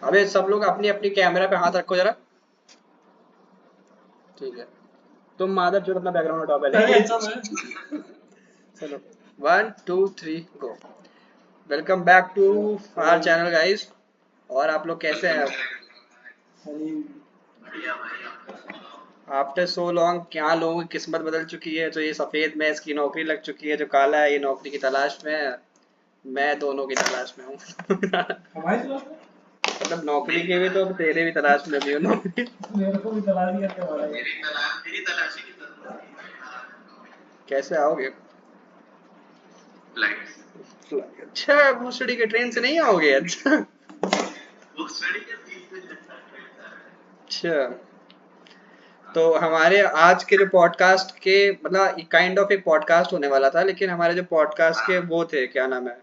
अबे सब लोग अपनी अपनी कैमरा पे हाथ रखो जरा। ठीक है। तुम मादर चोद अपना बैकग्राउंड हटाओ अरे पहले। अच्छा मैं चलो 1 2 3 go. Welcome back to our channel guys. और आप लोग कैसे हैं? आफ्टर सो लॉन्ग क्या लोगों की किस्मत बदल चुकी है। जो ये सफेद में इसकी नौकरी लग चुकी है, जो काला है ये नौकरी की तलाश में है। मैं दोनों की तलाश में हूँ। हमारी तरफ से मतलब नौकरी की भी तो तेरे भी तलाश में भी हूँ नौकरी। मेरे को भी तलाश करके मारा है। कैसे आओगे? अच्छा भोसड़ी के ट्रेन से नहीं आओगे? अच्छा अच्छा। तो हमारे आज के जो पॉडकास्ट के मतलब काइंड ऑफ एक पॉडकास्ट होने वाला था, लेकिन हमारे जो पॉडकास्ट के वो थे, क्या नाम है,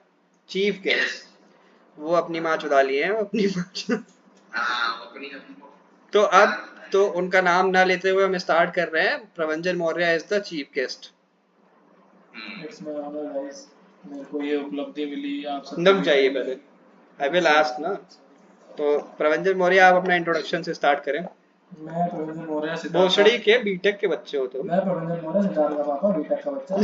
चीफ गेस्ट, वो अपनी माँ चुरा लिए हैं। वो अपनी तो अब तो उनका नाम ना लेते हुए हम स्टार्ट कर रहे हैं। Pravanjan Maurya is the chief guest. It's my honour guys, मेरे को ये उपलब्धि मिली आप सबके नम बीच चाहिए में। पहले। आई विल आस्क ना। तो प्रवंजन मौर्य आप अपना इंट्रोडक्शन से स्टार्ट करें। मैं प्रवीण मौर्य सिद्धार्थ का भोसड़ी के बीटेक के बच्चे हो तुम। मैं प्रवीण मौर्य सिद्धार्थ का पापा बीटेक का बच्चा।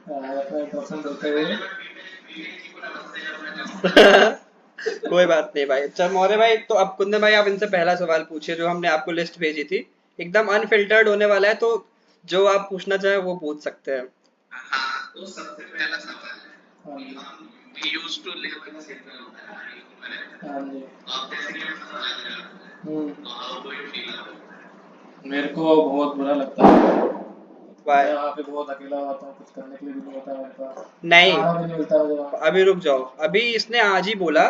अपना इंट्रोडक्शन देते हुए कोई बात नहीं भाई। चल मौर्य भाई, तो अब कुंदन भाई आप इनसे पहला सवाल पूछिए जो हमने आपको लिस्ट भेजी थी। एकदम अनफिल्टर्ड होने वाला है, तो जो आप पूछना चाहें वो पूछ सकते हैं। हाँ जी हाँ जी मेरे को बहुत बुरा लगता है। मैं बाय। वहाँ पे बहुत अकेला होता हूँ, कुछ करने के लिए भी नहीं होता है मेरे पास, नहीं, खाना भी नहीं मिलता मुझे वहाँ। अभी रुक जाओ। अभी इसने आज ही बोला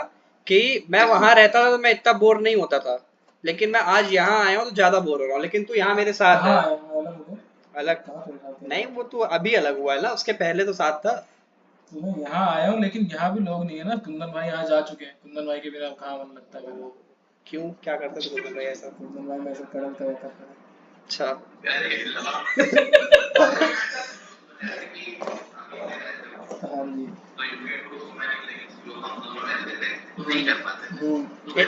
कि मैं वहां रहता था तो मैं इतना बोर नहीं होता था, लेकिन मैं आज यहाँ आया हूँ तो ज्यादा बोर हो रहा हूँ। लेकिन तू यहाँ मेरे साथ कहाँ है। आया हूँ अलग हो गए? अलग? कहाँ तेरे साथ नहीं, गया? वो तो अभी अलग हुआ है ना, उसके पहले तो साथ था। मैं यहाँ आया हूँ लेकिन यहाँ भी लोग नहीं है ना, कुंदन भाई यहाँ जा चुके हैं, कुंदन भाई के बिना कहाँ मन लगता है मेरा। क्यों, क्या करते थे कुंदन भाई ऐसा? कुंदन भाई मेरे से कड़ल करे करते हैं। अच्छा। हाँ जी। ए-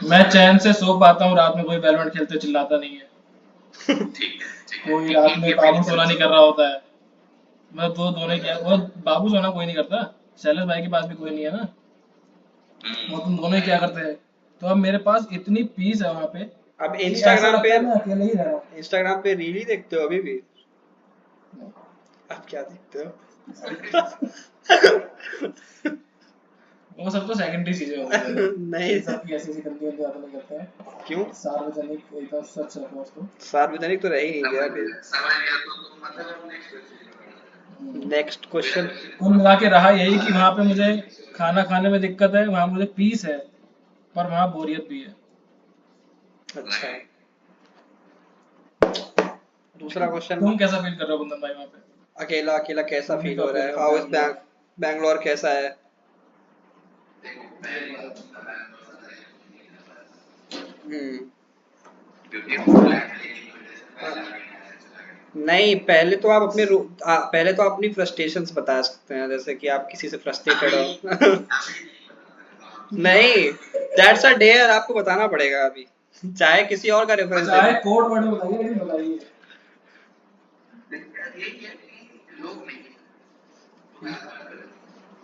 मैं चैन से सो पाता हूँ रात में, कोई वैलोरेंट खेलते चिल्लाता नहीं है। कोई रात में बाबू सोना नहीं कर रहा होता है। मैं तो दोनों क्या, वो बाबू सोना कोई नहीं करता, शैलेश भाई के पास भी कोई नहीं है ना, वो तुम दोनों ही क्या करते हैं। तो अब मेरे पास इतनी पीस है वहाँ पे अब कि ऐसा लगता है मैं अकेले ही रह रहा हूँ। इंस्टाग्राम पे रील ही देखते हो अभी भी? नहीं, अब क्या देखते हो? वो सब तो सेकेंडरी चीजें हो गई मेरे। नहीं। ये सब की ऐसी ऐसी गंदी गंदी बातें नहीं करते हैं। क्यों? सार्वजनिक एकदम स्वच्छ रखो उसको। सार्वजनिक तो रह ही नहीं गया अभी। Next question. कुल मिला के रहा यही कि वहाँ पे मुझे खाना खाने में दिक्कत है, वहाँ मुझे पीस है, पर वहाँ बोरियत भी है। अच्छा, दूसरा क्वेश्चन। तुम कैसा फील कर रहे हो कुंदन भाई वहाँ पे? अकेला अकेला कैसा तुम भी फील तो हो रहा अकेले है? हो हाउ इज बैंगलोर। बैंगलोर कैसा है? हम्म। नहीं, पहले तो आप अपनी फ्रस्ट्रेशंस बता सकते हैं, जैसे कि आप किसी से फ्रस्ट्रेटेड हो। नहीं, दैट्स अ डेयर, आपको बताना पड़ेगा अभी। चाहे किसी और का रेफरेंस दे चाहे दो। कोड वर्ड में बताइए लेकिन बताइए।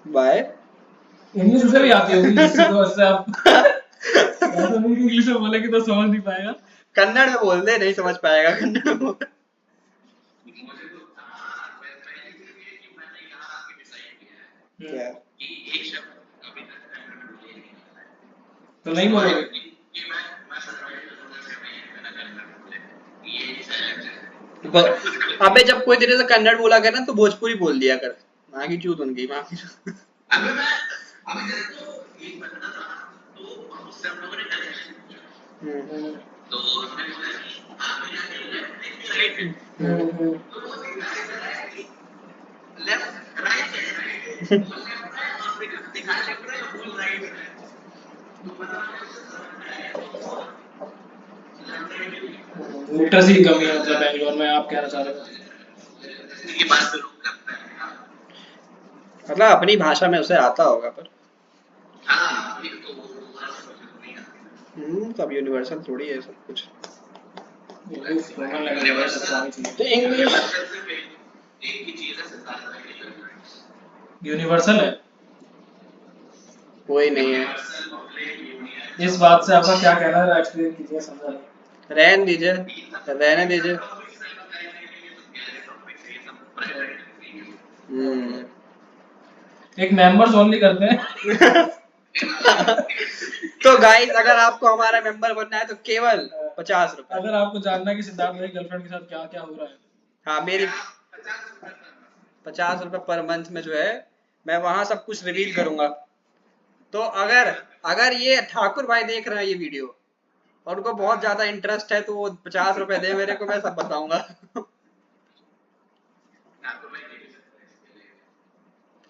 बाय। इंग्लिश उसे भी आती होगी जिससे तो उससे आप ऐसा नहीं कि इंग्लिश में बोलेंगे तो समझ नहीं पाएगा। कन्नड़ में बोल दे, नहीं समझ पाएगा कन्नड़ में बोल। क्या? तो नहीं बोलोगे? अबे जब कोई तेरे से कन्नड़ बोला करे ना तो भोजपुरी बोल दिया कर। माँ की चूत उनकी माँ की चूत। हम्म। हम्म, हम्म। लिटरेसी की कमी है मतलब बैंगलोर में, आप कहना चाह रहे हो? मतलब अपनी भाषा में उसे आता होगा पर सब यूनिवर्सल थोड़ी है सब कुछ। इंग्लिश ह्यूमन लैंग्वेज है, सबसे पुरानी चीज तो इंग्लिश यूनिवर्सल है। कोई नहीं है। इस बात से आपका क्या कहना है, एक्सप्लेन कीजिए, समझा नहीं। रहने दीजिए, रहने दीजिए। हम्म। एक मेंबर्स ओनली करते हैं। तो गाइस अगर आपको हमारा मेंबर बनना है तो केवल 50 रुपए। अगर आपको जानना है कि सिद्धार्थ भाई गर्लफ्रेंड के साथ क्या क्या हो रहा है, हाँ मेरी 50 रुपए पर मंथ में जो है मैं वहां सब कुछ रिवील करूंगा। तो अगर अगर ये ठाकुर भाई देख रहे हैं ये वीडियो और उनको बहुत ज्यादा इंटरेस्ट है तो वो 50 रुपए दे मेरे को, मैं सब बताऊंगा।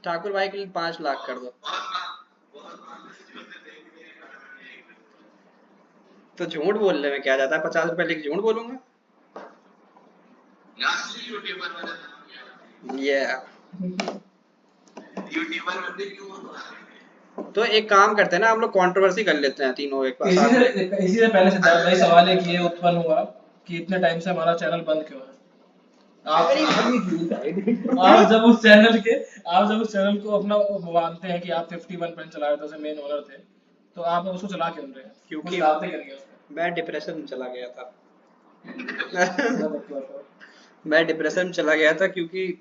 ठाकुर भाई के लिए 5 लाख कर दो। तो झूठ बोलने में क्या जाता है, 50 रुपए लेके झूठ बोलूंगा। ये तो एक काम करते हैं ना, हम लोग कंट्रोवर्सी कर लेते हैं तीनों एक बार इसी साथ से में। इसी से पहले सिद्धार्थ भाई सवाल एक ये उत्पन्न हुआ कि इतने टाइम से हमारा चैनल बंद क्यों है। आप जब उस चैनल के आप जब उस चैनल को अपना मानते हैं कि आप 51 पेन चला रहे थे, उसे मेन ओनर थे, तो आप उसको चला क्यों रहे हैं? क्योंकि कुछ बातें करिए उस पे। मैं डिप्रेशन में चला गया था। मतलब मैं डिप्रेशन में चला गया था क्योंकि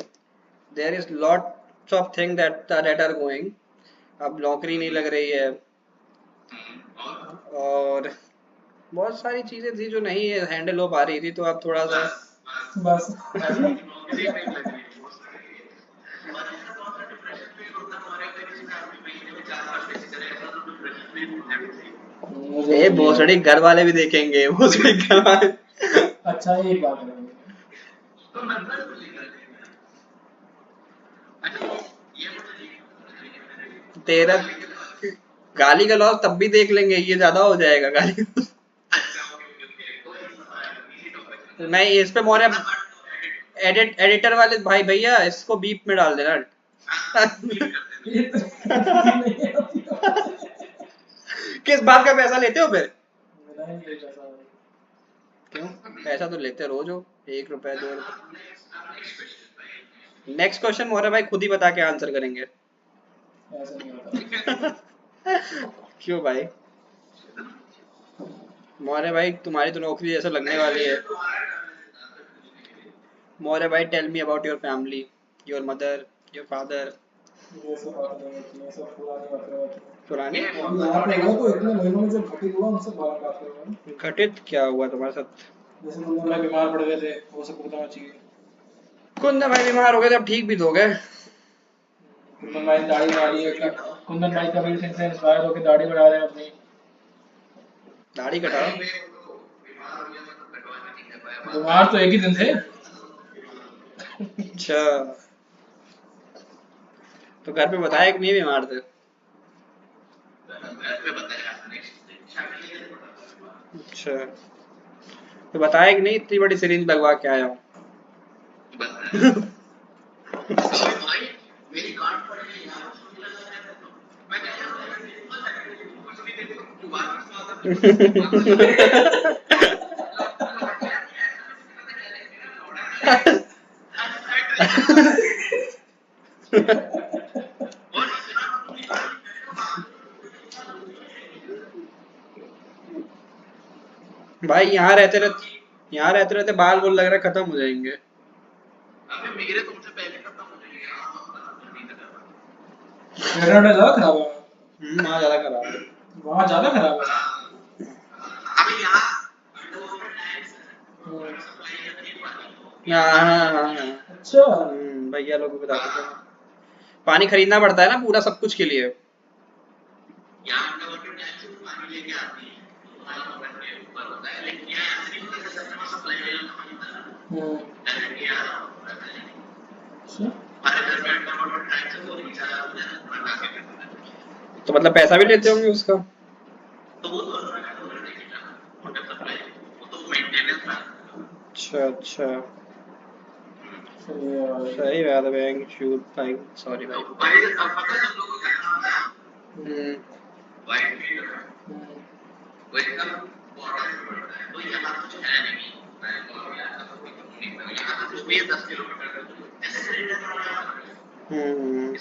there is lots of thing that are going. अब नौकरी नहीं लग रही है और बहुत सारी चीजें थी जो नहीं हैंडल हो पा रही थी, तो अब थोड़ा सा बस ए भोसड़ी घर वाले भी देखेंगे, भोसड़ी घर वाले। अच्छा एक बात है, तेरा गाली गलौज तब भी देख लेंगे, ये ज्यादा हो जाएगा गाली। मैं इस पे मोरे एडिटर वाले भाई भैया इसको बीप में डाल देना। किस बात का पैसा लेते हो फिर? क्यों पैसा तो लेते रोज हो, 1 रुपए 2 रुपए। नेक्स्ट क्वेश्चन मोरे भाई खुद ही बता के आंसर करेंगे। ऐसा नहीं होता। क्यों भाई? मोरे भाई तुम्हारी तो नौकरी जैसे लगने वाली है। मोरे भाई tell me about your family, your mother, your father. ये सब बात नहीं होती, ये सब पुरानी बातें होती हैं। पुरानी अभी यहाँ पे हुआ तो इतने महीनों में जो घटित हुआ उनसे बात कर रहे हैं। घटित क्या हुआ तुम्हारे साथ? जैसे कुंदन भाई बीमार पड़ गए थे, वो सबको बताना चाहिए। कुंदन भाई बीमार हो गए थे, अब ठीक भी तो हो गए। कुंदन भाई दाढ़ी बढ़ाई है, कुंदन भाई कबीर सिंह से इंस्पायर होकर दाढ़ी बढ़ा रहे हैं अपनी। दाढ़ी कटाओ। बीमार तो एक ही दिन थे। अच्छा तो घर पे बताया कि नहीं बीमार थे? अच्छा तो बताया कि नहीं इतनी बड़ी सिरिंज लगवा के आया हूँ? भाई यहाँ रहते रहते बाल बोल लग रहा है खत्म हो जाएंगे। ज्यादा खराब है। वहाँ ज्यादा खराब है। वहाँ ज्यादा खराब है। हाँ। अच्छा भैया लोग भी बताते थे। पानी खरीदना पड़ता है ना पूरा सब कुछ के लिए। तो मतलब पैसा भी लेते होंगे उसका? अच्छा अच्छा। सही है भाई। सही बात है बैंक शूट भाई, सॉरी भाई। हम्म, हम्म,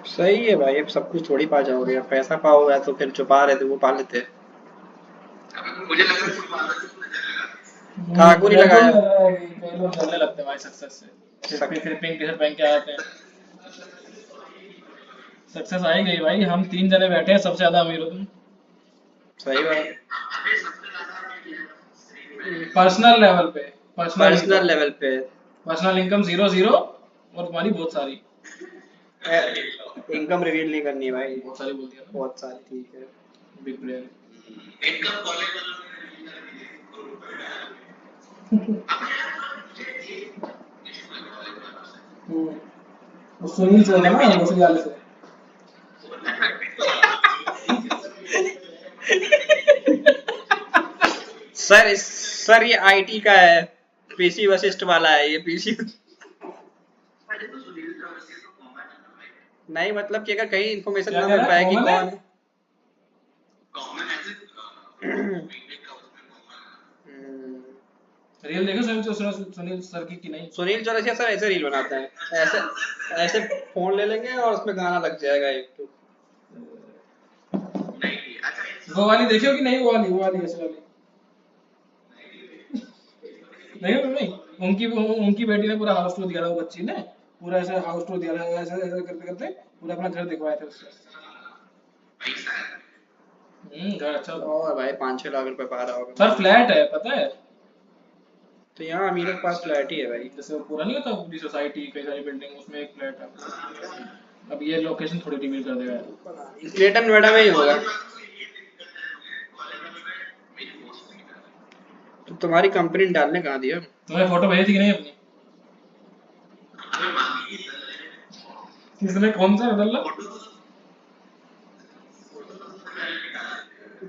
सही है भाई। अब सब कुछ थोड़ी पा जाओगे, अब पैसा पाओगे तो फिर जो पा रहे थे वो पा लेते। ठाकुर ही मेरे को भी लगाया। लग रहा है कि कई लोग जलने लगते हैं भाई सक्सेस से, सक, फिर पिंक टी शर्ट पहन के आते हैं। सक्सेस आई गई भाई, हम 3 जने बैठे हैं, सबसे ज्यादा अमीर हो तुम। सही बात। पर्सनल लेवल पे, पर्सनल पर्सनल इनकम, लेवल पे। पर्सनल इनकम 0 0 और तुम्हारी बहुत सारी। इनकम रिवील नहीं करनी भाई। बहुत सारी बोल दिया ना, बहुत सारी, ठीक है। Big brain. वो सुनील से होगा ना, उसी वाले से। सर ये आईटी का है, पीसी वशिष्ठ वाला है ये पीसी। नहीं मतलब कि अगर कहीं इन्फॉर्मेशन क्या ना कह मिल रहा पाए है, कि कॉमन है? कौन है। रील देखो सुनील सर की कि नहीं? सुनील चौरसिया सर ऐसे रील बनाते हैं, ऐसे ऐसे फोन ले लेंगे और उसमें गाना लग जाएगा एक तो। वो वाली देखी हो कि नहीं? वो वाली ऐसे वाली नहीं हो नहीं? उनकी बेटी ने पूरा हाउस टूर दिया था, वो बच्ची ने पूरा ऐसे हाउस टूर दिया था, ऐसे ऐसे करते करते पूरा अपना घर दिखवाया था उससे। घर अच्छा था। और भाई 5-6 लाख रुपए पा रहा होगा। पर फ्लैट है पता है, तो यहाँ अमीरों के पास फ्लैट ही है भाई। जैसे वो पूरा नहीं होता पूरी सोसाइटी कई सारी बिल्डिंग, उसमें एक फ्लैट है। अब ये लोकेशन थोड़ी रिवील कर देगा यार। ग्रेटर नोएडा में ही होगा। तो तुम्हारी कंपनी डालने कहाँ दिया? तुम्हें फोटो भेजी थी कि नहीं अपनी? किसने, कौन सा बदल?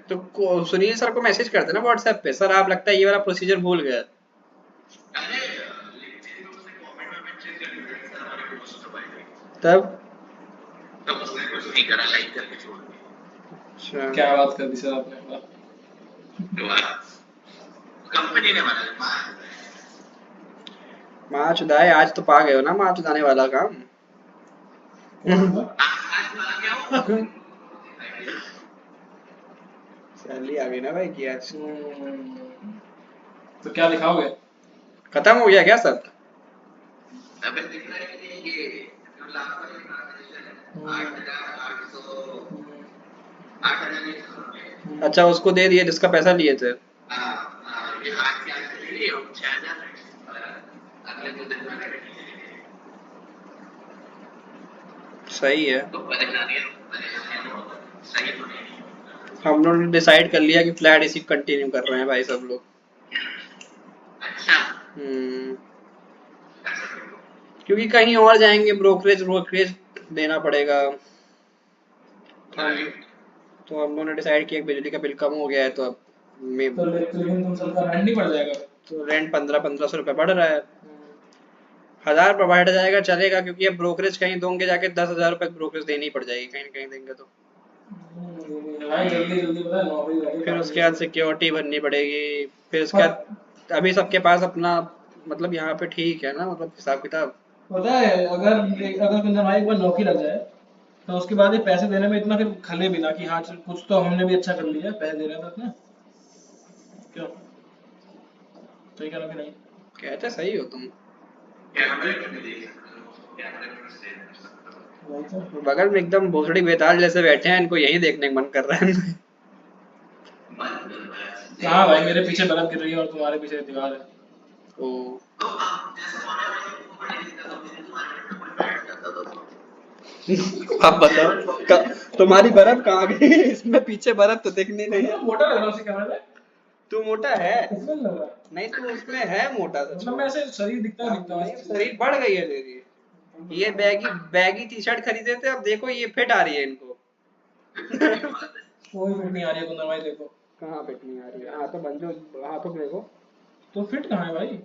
तो सुनील सर को मैसेज कर देना व्हाट्सएप पे, सर आप लगता है ये वाला प्रोसीजर भूल गए। तब अच्छा, क्या बात कर दी सर आपने, माँ चुदाए, आज तो पा गए हो ना माँ चुदाने वाला काम। सैलरी आ गई ना भाई की आज। तो क्या दिखाओगे? खत्म हो गया क्या सब? अच्छा उसको दे दिए जिसका पैसा लिए थे। सही है। हम लोगों ने डिसाइड कर लिया कि फ्लैट इसी कंटिन्यू कर रहे हैं भाई सब लोग। क्योंकि कहीं और जाएंगे ब्रोकरेज ब्रोकरेज देना पड़ेगा। तो हम लोगों ने डिसाइड किया बिजली का बिल कम हो गया है तो अब तो लेकिन तुम सबका रेंट नहीं बढ़ जाएगा? तो रेंट 1500 रुपए बढ़ रहा है। 1000 पर बढ़ जाएगा चलेगा, क्योंकि अब ब्रोकरेज कहीं दोगे जाके 10,000 रुपए ब्रोकरेज देनी पड़ जाएगी, कहीं कहीं देंगे तो। भाई जल्दी जल्दी पता है नौकरी लगी, फिर उसके बाद सिक्योरिटी भरनी पड़ेगी। फिर उसके बाद अभी सबके पास अपना मतलब यहाँ पे ठीक है ना, मतलब हिसाब किताब। पता है अगर अगर कुंदन भाई एक बार नौकरी लग जाए तो उसके बाद ये पैसे देने में इतना फिर खले भी ना कि हाँ चल कुछ तो हमने भी अच्छा कर लिया, पैसे दे रहे थे अपने। क्यों, सही कह रहा कि नहीं? कहते सही हो तुम। बगल में एकदम भोसड़ी बेताल जैसे बैठे हैं, इनको यही देखने का मन कर रहा है। कहाँ भाई, मेरे पीछे बर्फ गिर रही है और तुम्हारे पीछे दीवार है। ओ आप बताओ तुम्हारी बर्फ कहाँ गई? इसमें पीछे बर्फ तो दिखनी नहीं है। मोटा लग रहा है उसी कैमरे में। तू मोटा है? इसमें लग रहा है नहीं तू उसमें है मोटा सच मतलब में। मैं ऐसे शरीर दिखता है शरीर बढ़ गई है तेरी। ये बैगी बैगी टी शर्ट खरीदे थे, अब देखो ये फिट आ रही है इनको। कोई फिट नहीं आ रही है कुंदन भाई, देखो कहाँ फिट नहीं आ रही है? हाँ तो बंजो, हाथों पे देखो। तो फिट कहाँ है भाई?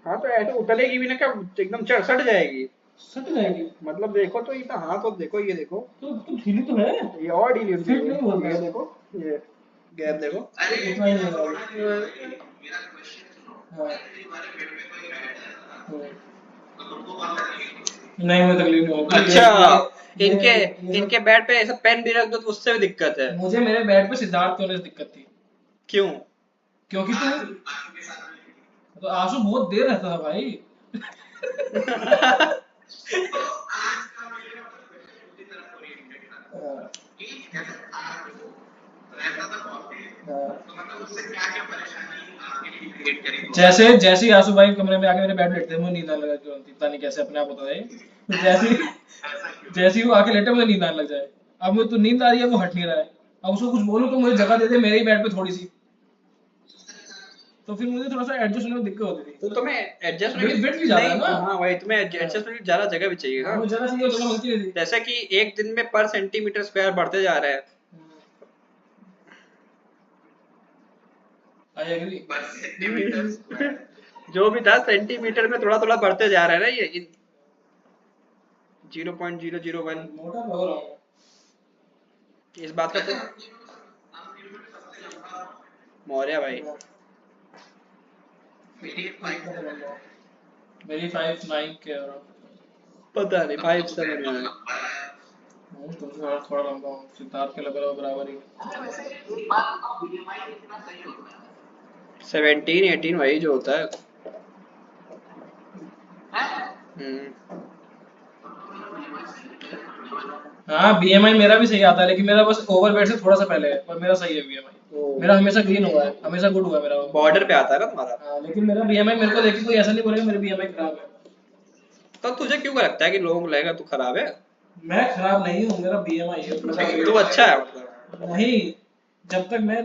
हाँ तो ऐसे उतरेगी भी ना क्या, एकदम चढ़ सट जाएगी। सट जाएगी मतलब देखो तो, ये तो हाथ तो देखो, ये देखो, तो ढीली तो है, ये और ढीली होती फिट है। नहीं बोल ये रहा। देखो, ये गैप देखो। इतना ही है भाई। हाँ। नहीं मुझे तकलीफ नहीं होती। अच्छा, इनके ये इनके सब बेड पे ऐसा पेन भी रख दो तो उससे भी दिक्कत है। मुझे मेरे बेड पे सिद्धार्थ होने से दिक्कत थी, क्यों? क्योंकि तू तो आंसू बहुत देर रहता था भाई। हाँ, जैसे जैसे ही आंसू भाई कमरे में आके मेरे बेड लेटते मुझे नींद आने लगा, तुरंत पता नहीं कैसे अपने आप होता है। तो जैसे ही वो आके लेटे मुझे नींद आने लग जाए। अब मुझे तो नींद आ रही है, वो हट नहीं रहा है। अब उसको कुछ बोलूं तो मुझे जगह दे दे मेरे ही बेड पे थोड़ी सी, तो फिर मुझे थोड़ा सा एडजस्ट होने में दिक्कत होती थी। तो तुम्हें एडजस्ट वेट वेट भी ज्यादा है नहीं, ना। हाँ वही, तुम्हें हाँ, एडजस्ट होने की ज्यादा जगह भी चाहिए हाँ, ना। वो जगह चाहिए, जगह मिलती नहीं थी। जैसे कि एक दिन में पर सेंटीमीटर स्क्वायर बढ़ते जा रहे हैं। I agree. जो भी था सेंटीमीटर में थोड़ा थोड़ा बढ़ते जा रहा है ना, ये 0.001। मोटा तो हो रहा हूँ। इस बात का तो मौर्य भाई। मेरी 5'9" के पता नहीं 5'7" में है। तुमसे थोड़ा थोड़ा लंबा हूँ, सिद्धार्थ के लगभग बराबर ही। 17-18 वही जो होता है। हम्म। हाँ बीएमआई मेरा भी सही आता है, लेकिन मेरा बस ओवरवेट से थोड़ा सा पहले है, पर मेरा सही है बीएमआई। मेरा हमेशा ग्रीन हुआ है, हमेशा गुड हुआ है मेरा। बॉर्डर पे आता है ना तुम्हारा। हाँ, लेकिन मेरा बीएमआई मेरे को देख के कोई ऐसा नहीं बोलेगा मेरी बीएमआई खराब है। तो तुझे क्यों लगता है कि लोगों को लगेगा तू खराब है? मैं खराब नहीं हूँ, मेरा बीएमआई है, मेरा तू अच्छा है मतलब। नहीं। जब तक मैं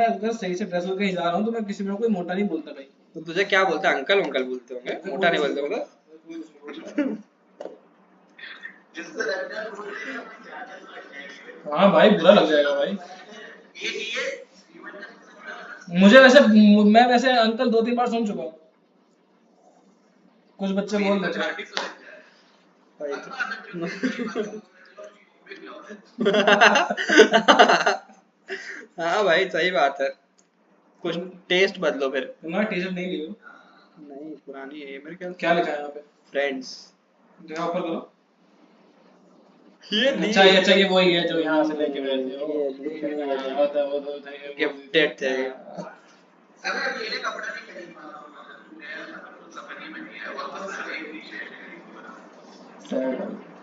अगर सही से ड्रेस होकर जा रहा हूँ तो मैं किसी में कोई मोटा नहीं बोलता भाई। तो तुझे क्या बोलते हैं, अंकल अंकल बोलते होंगे, मोटा नहीं बोलते होंगे। हाँ भाई बुरा लग जाएगा भाई। मुझे वैसे मैं वैसे अंकल 2-3 बार सुन चुका हूँ, कुछ बच्चे बोल देते हैं। भाई हाँ भाई सही बात है, कुछ टेस्ट बदलो फिर। तुम्हारा टी शर्ट नहीं लियो। नहीं पुरानी है ये मेरे ख्याल क्या लिखा है यहाँ पे? फ्रेंड्स। जगह ऊपर करो। ये अच्छा ये वही है जो यहाँ से लेके गए थे वो। ये गिफ्टेड थे।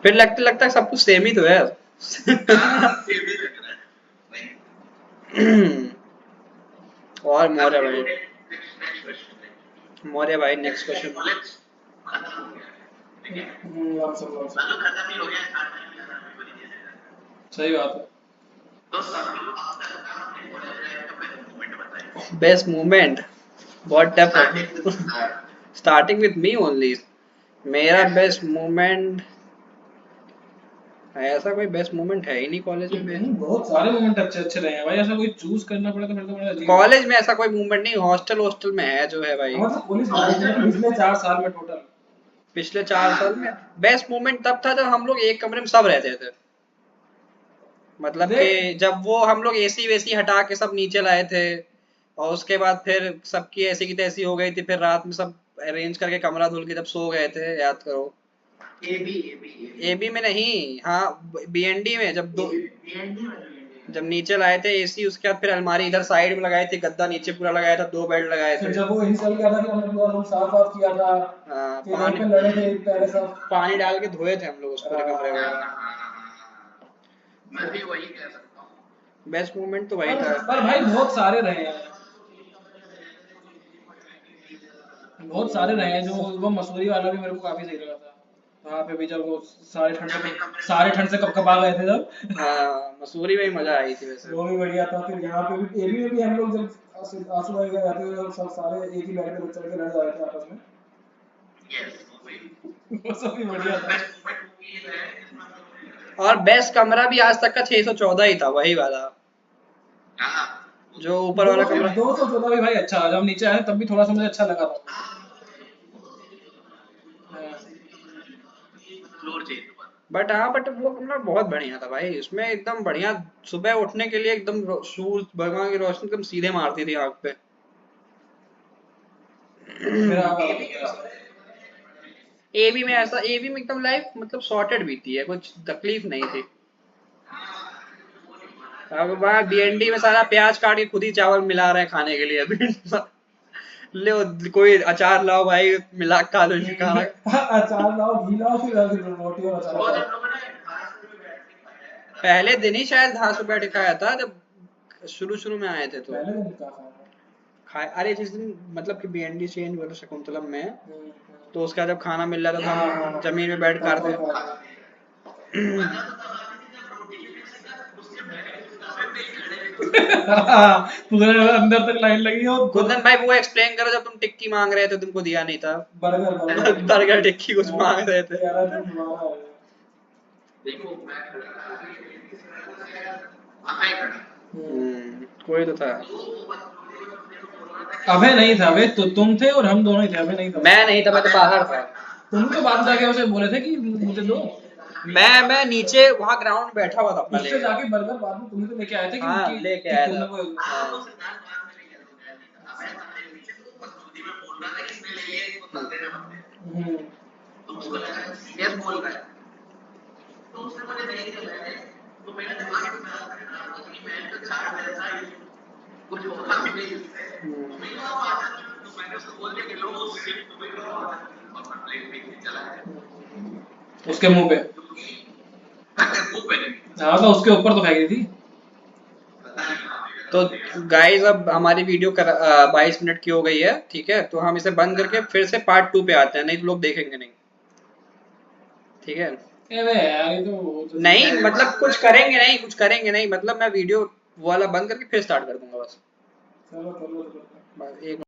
फिर लगता लगता है सब कुछ सेम ही तो है। और मौर्य भाई नेक्स्ट क्वेश्चन। सही बात है। बेस्ट मोमेंट, बहुत tough. Starting with me only. मेरा बेस्ट मोमेंट, ऐसा कोई बेस्ट मोमेंट है ही नहीं कॉलेज में। बहुत सारे मोमेंट अच्छे अच्छे रहे हैं भाई, ऐसा कोई चूज करना पड़ा तो फिर तो बड़ा अजीब है। कॉलेज में ऐसा कोई मोमेंट नहीं, हॉस्टल हॉस्टल में है जो है भाई। हमारे तो पुलिस लाइफ है पिछले 4 साल में टोटल। पिछले 4 साल में बेस्ट मोमेंट तब था जब हम लोग एक कमरे में सब रहते थे। मतलब देख कि जब वो हम लोग एसी वेसी हटा के सब नीचे लाए थे, और उसके बाद फिर सबकी ऐसी की तैसी हो गई थी, फिर रात में सब अरेंज करके कमरा धुल के जब सो गए थे, याद करो। एबी में नहीं, हाँ बीएनडी में, जब नीचे लाए थे एसी, उसके बाद फिर अलमारी इधर साइड में लगाई थी, गद्दा नीचे पूरा लगाया था, 2 बेड लगाए फिर थे। जब वो इंस्टॉल किया था कि हमने पूरा रूम साफ साफ किया था, हाँ, फिर वहाँ पे लड़े थे पहले सब। पानी डाल के धोए थे हम लोग उस पूरे कमरे को। बेस्ट मोमेंट तो वही था। पर भाई बहुत सारे रहे हैं, बहुत सारे रहे हैं। जो वो मसूरी वाला भी मेरे को काफी सही लगा था, वहाँ पे भी जब वो सारे ठंड से कपकपा गए थे जब। हाँ मसूरी में ही मजा आई थी वैसे। वो भी बढ़िया था। फिर यहाँ पे भी एबी में भी हम लोग जब आंसू भाई गए जाते थे सब सारे एक ही बेड पे चढ़ के लड़ जाते थे आपस में। वो सब भी बढ़िया था। और बेस्ट कमरा भी आज तक का 614 ही था, वही वाला। जो ऊपर वाला कमरा 214 भी भाई अच्छा, जब हम नीचे आए तब भी थोड़ा सा मुझे अच्छा लगा था। बट हाँ, बट वो कमरा बहुत बढ़िया था भाई, उसमें एकदम बढ़िया। सुबह उठने के लिए एकदम सूरज भगवान की रोशनी एकदम सीधे मारती थी आँख पे। मेरा आप वाला नहीं था। एवी में ऐसा, एवी में एकदम लाइफ मतलब सॉर्टेड बीती है, कुछ तकलीफ नहीं थी। अब वहाँ बीएनडी में सारा प्याज काट के खुद ही चावल मिला रहे हैं खाने के लिए अभी। ले कोई अचार लाओ भाई, मिला के खा लो इनके खाना। अचार लाओ, घी लाओ, फिर रोटी और अचार लाओ। पहले दिन ही शायद घास पे बैठ के खाया था, जब शुरू शुरू में आए थे तो पहले दिन क्या खाया? खाए। अरे जिस दिन मतलब कि बीएनडी चेंज हुआ था शकुंतलम में, हम्म, तो उसका जब खाना मिल रहा था तो हाँ, हम जमीन में बैठ कर थे। पूरे अंदर तक लाइन लगी हो। कुंदन भाई वो एक्सप्लेन करो, जब तुम टिक्की मांग रहे थे तुमको दिया नहीं था। बर्गर बर्गर टिक्की कुछ मांग रहे थे। यार तुम दोबारा आए। कोई तो था। अभय नहीं था, अभय तो तुम थे और हम दोनों ही थे, अभय नहीं था। मैं नहीं था, मैं तो बाहर था। तुम तो बाद में जाके उसे बोले थे कि मुझे दो। मैं नीचे वहां ग्राउंड में बैठा हुआ था अपना उससे लेके। जाके बर्गर बाद में तुम्हें तो लेके आए थे कि हाँ लेके आया तुमने था। वो हाँ। हम्म, उसके मुंह पे। हाँ तो उसके ऊपर तो फेंकी थी। तो गाइस अब हमारी वीडियो 22 मिनट की हो गई है, ठीक है, तो हम इसे बंद करके फिर से पार्ट 2 पे आते हैं, नहीं तो लोग देखेंगे नहीं। ठीक है। अबे यार ये तो नहीं मतलब कुछ करेंगे नहीं, कुछ करेंगे नहीं, मतलब मैं वीडियो वाला बंद करके फिर स्टार्ट कर दूंगा बस। चलो चलो चलो। बस एक